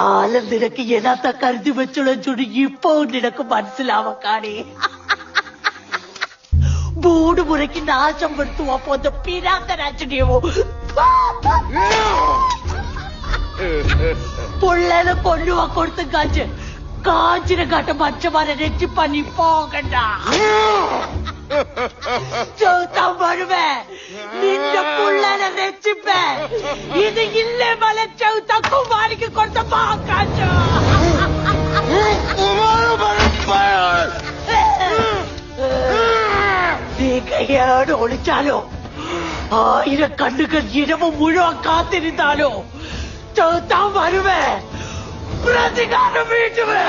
കാലം നിനക്ക് യഥാർത്ഥ കരുതി വെച്ചുള്ള ഇപ്പൊ നിനക്ക് മനസ്സിലാവക്കാണേ. മൂട് മുറയ്ക്ക് നാശം വരുത്തുവാ പോന്ന പിരാന്തരാജനെയോ പൊള്ളേനെ കൊല്ലുവാ കൊടുത്ത കാഞ്ചിനെ കാട്ട മനുഷ്യന്മാരെ രക്ഷിപ്പണി പോകണ്ട. ചൗത്താൻ വരുവേ നിന്റെ പുള്ളേനെ രക്ഷിപ്പേ. ഇത് ഇല്ലേ മല ചൗത്ത കുമാരിക്ക് കൊടുത്ത കാഞ്ചോ നീ കയ്യോട് ഒളിച്ചാലോ 1000 കണ്ണുകൾ ഇരവ് മുഴുവൻ കാത്തിരുന്നാലോ ചൗത്താൻ വരുവേ പ്രതികാരം വീട്ടുവേ.